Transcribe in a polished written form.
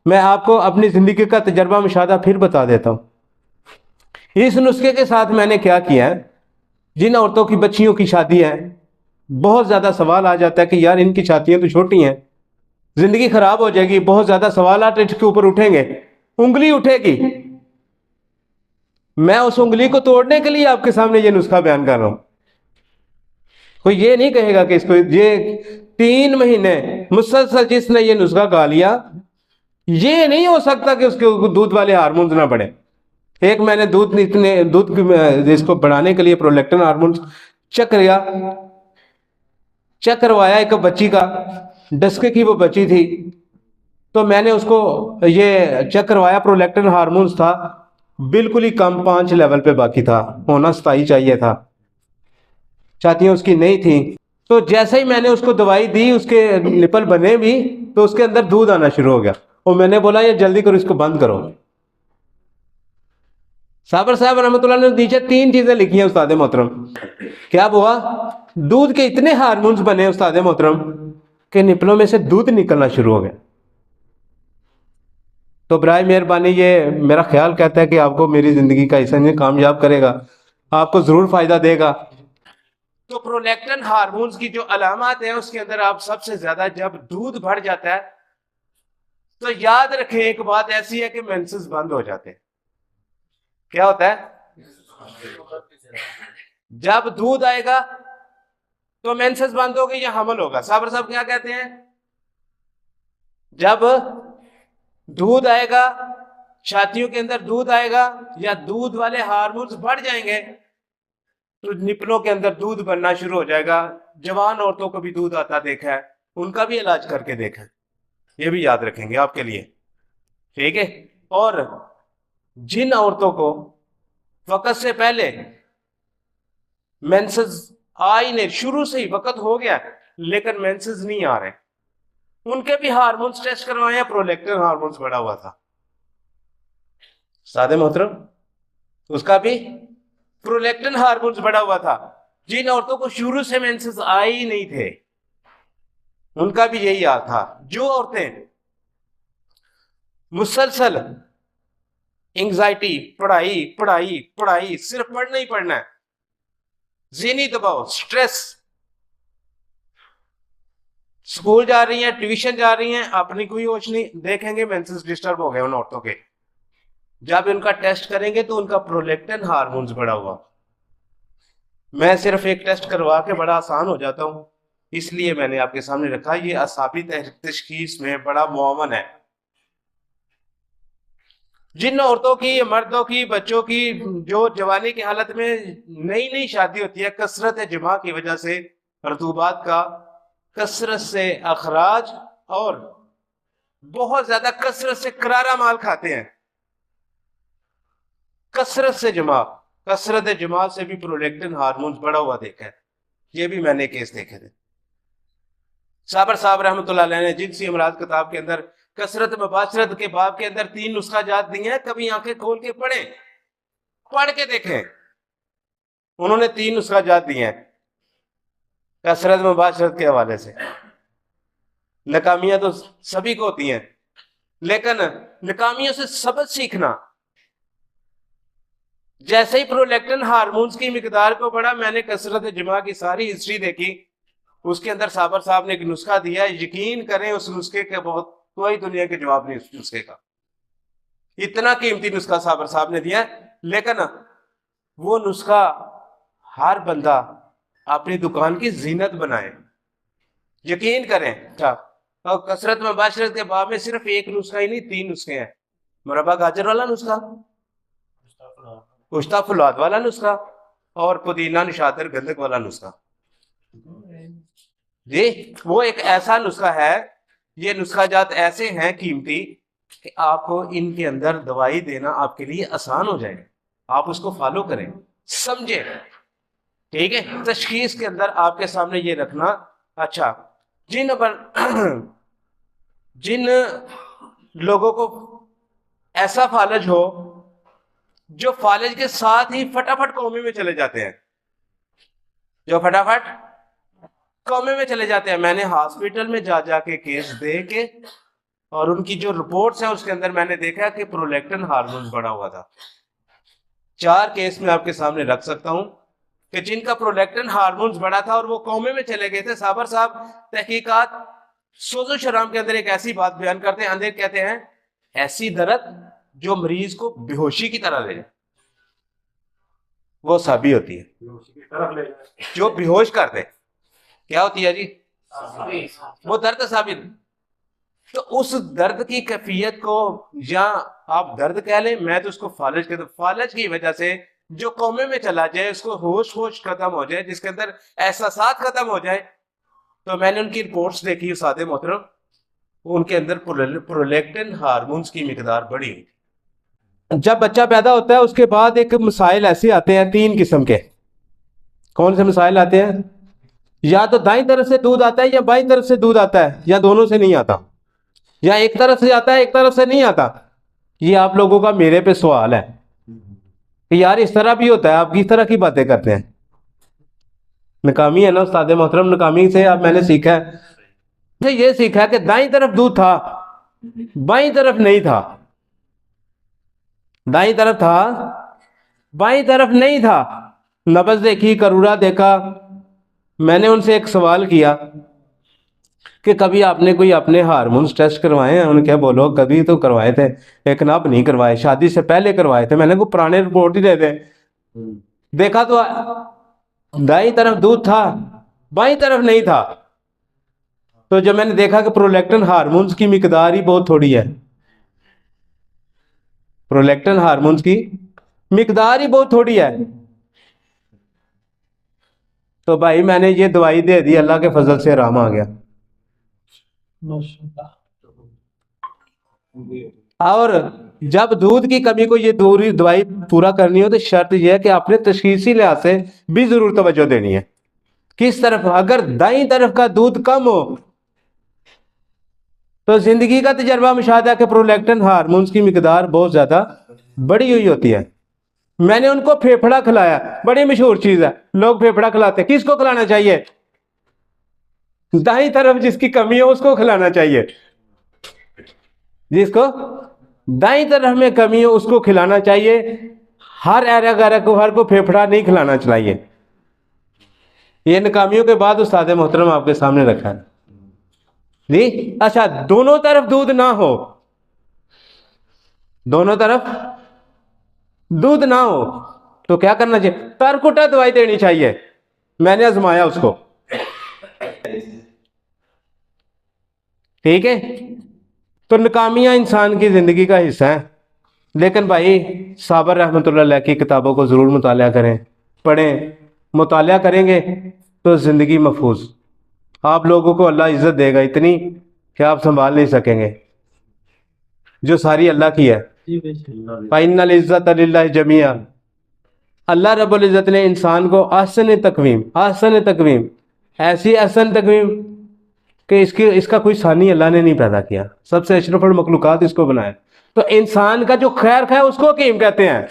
मैं आपको अपनी ज़िंदगी का तजर्बा मुशाहदा फिर बता देता हूँ। इस नुस्खे के साथ मैंने क्या किया है, जिन औरतों की बच्चियों की शादी है, बहुत ज़्यादा सवाल आ जाता है कि यार इनकी छातियाँ तो छोटी हैं, ज़िंदगी ख़राब हो जाएगी, बहुत ज़्यादा सवाल इसके ऊपर उठेंगे, उंगली उठेगी। मैं उस उंगली को तोड़ने के लिए आपके सामने ये नुस्खा बयान कर रहा हूँ। कोई ये नहीं कहेगा कि इसको ये 3 महीने मुसलसल जिसने ये नुस्खा गा लिया, ये नहीं हो सकता कि उसके दूध वाले हार्मोन्स ना बढ़े। एक मैंने दूध इसको बढ़ाने के लिए प्रोलैक्टिन हार्मोन्स चेक करवाया एक बच्ची का, डस्के की वो बच्ची थी, तो मैंने उसको ये चेक करवाया, प्रोलैक्टिन हार्मोन्स था बिल्कुल ही कम, 5 लेवल पे बाकी था, होना 27 चाहिए था, छातियाँ उसकी नहीं थी। तो जैसे ही मैंने उसको दवाई दी, उसके निपल बने भी, तो उसके अंदर दूध आना शुरू हो गया, और मैंने बोला ये जल्दी करो, इसको बंद करो। साबर साहब रहमतुल्लाह ने नीचे 3 चीजें लिखी हैं उस्ताद मोहतरम। क्या हुआ? दूध के इतने हार्मोन्स बने उस्ताद मोहतरम के निपलों में से दूध निकलना शुरू हो गया। तो बराए मेहरबानी, ये मेरा ख्याल कहता है कि आपको मेरी जिंदगी का हिस्सा नहीं, कामयाब करेगा, आपको जरूर फायदा देगा। तो प्रोलैक्टिन हार्मोन्स की जो अलामत है, उसके अंदर आप सबसे ज्यादा जब दूध बढ़ जाता है, तो याद रखें एक बात ऐसी है कि मेंसेस बंद हो जाते हैं। क्या होता है? जब दूध आएगा तो मेंसेस बंद होगी या हमल होगा। साबर साहब क्या कहते हैं? जब दूध आएगा, छातियों के अंदर दूध आएगा या दूध वाले हार्मोन्स बढ़ जाएंगे, तो निपलों के अंदर दूध बनना शुरू हो जाएगा। जवान औरतों को भी दूध आता देखा है, उनका भी इलाज करके देखा है, ये भी याद रखेंगे आपके लिए, ठीक है। और जिन औरतों को वक्त से पहले मेंसेस आ ही नहीं, शुरू से ही वक्त हो गया लेकिन मेंसेस नहीं आ रहे, उनके भी हार्मोन्स टेस्ट करवाए, प्रोलैक्टिन हार्मोन्स बढ़ा हुआ था सादे मोहतरम, उसका भी प्रोलैक्टिन हार्मोन्स बढ़ा हुआ था। जिन औरतों को शुरू से मेंसेस आए ही नहीं थे, उनका भी यही हाल था। जो औरतें मुसलसल एंग्जाइटी, पढ़ाई पढ़ाई पढ़ाई, सिर्फ पढ़ना ही पढ़ना है, ज़हनी दबाव, स्ट्रेस, स्कूल जा रही हैं, ट्यूशन जा रही हैं, अपनी कोई होश नहीं, देखेंगे मेंसेस डिस्टर्ब हो गए उन औरतों के। जब उनका टेस्ट करेंगे तो उनका प्रोलैक्टिन हार्मोन्स बढ़ा हुआ। मैं सिर्फ एक टेस्ट करवा के बड़ा आसान हो जाता हूं, इसलिए मैंने आपके सामने रखा। ये असाबी तशखीस में बड़ा मुआवन है। जिन औरतों की, मर्दों की, बच्चों की जो जवानी की हालत में नई नई शादी होती है, कसरत जमा की वजह से, रतूबात का कसरत से अखराज, और बहुत ज्यादा कसरत से करारा माल खाते हैं, कसरत जमा से भी प्रोलैक्टिन हार्मोन्स बढ़ा हुआ देखा है। ये भी मैंने केस देखे थे। साबर साहब रहमतुल्लाह अलैह ने जिनसी अमराज किताब के अंदर कसरत मुबाशरत के बाब के अंदर 3 नुस्खा जात दिए हैं, कभी आंखें खोल के पढ़ के देखें, उन्होंने 3 नुस्खा जात दिए हैं कसरत मुबाशरत के हवाले से। नाकामियां तो सभी को होती हैं, लेकिन नाकामियों से सबक सीखना। जैसे ही प्रोलैक्टिन हार्मोन्स की मिकदार को बढ़ा, मैंने कसरत जमा की सारी हिस्ट्री देखी, उसके अंदर साबर साहब ने एक नुस्खा दिया है, यकीन करें उस नुस्खे के बहुत कोई दुनिया के जवाब नहीं उस नुस्खे का। इतना कीमती नुस्खा साबर साहब ने दिया है, लेकिन वो नुस्खा हर बंदा अपनी दुकान की जीनत बनाए, यकीन करें। अच्छा, और कसरत में बाशरत के बाब में सिर्फ एक नुस्खा ही नहीं, 3 नुस्खे हैं। मुरब्बा गाजर वाला नुस्खा, कुश्ता फुलाद वाला नुस्खा, और पुदीना निशातर गंधक वाला नुस्खा। जी, वो एक ऐसा नुस्खा है, ये नुस्खा जात ऐसे हैं कीमती कि आपको इनके अंदर दवाई देना आपके लिए आसान हो जाएगा। आप उसको फॉलो करें, समझे, ठीक है। तशखीस के अंदर आपके सामने ये रखना। अच्छा, जिन लोगों को ऐसा फालज हो, जो फालज के साथ ही फटाफट कौमे में चले जाते हैं, जो फटाफट कौमे में चले जाते हैं, मैंने हॉस्पिटल में जा जाके केस दे के और उनकी जो रिपोर्ट्स है उसके अंदर मैंने देखा कि प्रोलैक्टिन हार्मोन बढ़ा हुआ था। 4 केस मैं आपके सामने रख सकता हूं कि जिनका प्रोलैक्टिन हार्मोन्स बढ़ा था और वो कौमे में चले गए थे। साबर साहब तहकीकात सोजो शराम के अंदर एक ऐसी बात बयान करते हैं, अंदर कहते हैं ऐसी दर्द जो मरीज को बेहोशी की तरह ले जाए, वो साबी होती है। जो बेहोश कर दे क्या होती है जी? वो दर्द साबित। तो उस दर्द की कैफियत को, या आप दर्द कह लें, मैं तो उसको फालज कहता हूं। फालज की वजह से जो कौमे में चला जाए, उसको होश होश खत्म हो जाए, जिसके अंदर एहसासात खत्म हो जाए। तो मैंने उनकी रिपोर्ट्स देखी सादे मोहतरम, उनके अंदर प्रोलैक्टिन हार्मोन्स की मिकदार बढ़ी हुई। जब बच्चा पैदा होता है उसके बाद एक मसाइल ऐसे आते हैं 3 किस्म के। कौन से मसाइल आते हैं? या तो दाईं तरफ से दूध आता है या बाईं तरफ से दूध आता है, या दोनों से नहीं आता, या एक तरफ से आता है एक तरफ से नहीं आता। ये आप लोगों का मेरे पे सवाल है कि यार इस तरह भी होता है, आप किस तरह की बातें करते हैं। नकामी है ना उस्ताद मोहतरम, नकामी से आप मैंने सीखा है, तो ये सीखा है कि दाईं तरफ दूध था, बाईं तरफ नहीं था। दाईं तरफ था, बाईं तरफ नहीं था। नब्ज देखी, करूरा देखा। मैंने उनसे एक सवाल किया कि कभी आपने कोई अपने हार्मोन्स टेस्ट करवाए हैं? उन्होंने क्या, बोलो कभी तो करवाए थे, लेकिन अब नहीं करवाए, शादी से पहले करवाए थे। मैंने को पुराने रिपोर्ट ही दे दे। देखा तो दाईं तरफ दूध था, बाईं तरफ नहीं था। तो जब मैंने देखा कि प्रोलैक्टिन हार्मोन्स की मिकदार ही बहुत थोड़ी है, प्रोलैक्टिन हार्मोन्स की मिकदार ही बहुत थोड़ी है, तो भाई मैंने ये दवाई दे दी, अल्लाह के फजल से आराम आ गया। और जब दूध की कमी को ये दूरी दवाई पूरा करनी हो तो शर्त यह है कि आपने तशखीसी लिहाज से भी जरूर तवज्जो देनी है। किस तरफ? अगर दाईं तरफ का दूध कम हो तो जिंदगी का तजर्बा मुशाहिदा कि प्रोलैक्टिन हार्मोन्स की मिकदार बहुत ज्यादा बढ़ी हुई होती है। मैंने उनको फेफड़ा खिलाया, बड़ी मशहूर चीज है, लोग फेफड़ा खिलाते हैं। किसको खिलाना चाहिए? दाईं तरफ जिसकी कमी हो उसको खिलाना चाहिए। जिसको दाईं तरफ में कमी हो उसको खिलाना चाहिए। हर ऐरा गैरा को, हर को फेफड़ा नहीं खिलाना चाहिए। ये नाकामियों के बाद उस्ताद मोहतरम आपके सामने रखा है जी। अच्छा, दोनों तरफ दूध ना हो, दोनों तरफ दूध ना हो तो क्या करना चाहिए? तरकुटा दवाई देनी चाहिए। मैंने आजमाया उसको, ठीक है। तो नाकामियां इंसान की जिंदगी का हिस्सा है। लेकिन भाई साबर रहमतुल्लाह अलैह की किताबों को ज़रूर मुताला करें, पढ़ें। मुताला करेंगे तो ज़िंदगी महफूज। आप लोगों को अल्लाह इज़्ज़त देगा इतनी कि आप संभाल नहीं सकेंगे, जो सारी अल्लाह की है। फ़इन्नल इज़्ज़त लिल्लाहि जमीआ। अल्लाह रब्बुल इज़्ज़त ने इंसान को ahsan तकवीम, ऐसी ahsan तकवीम कि इसका कोई सानी अल्लाह ने नहीं पैदा किया। सबसे अशरफुल मखलूकात इसको बनाया। तो इंसान का जो खैर है उसको हकीम कहते हैं।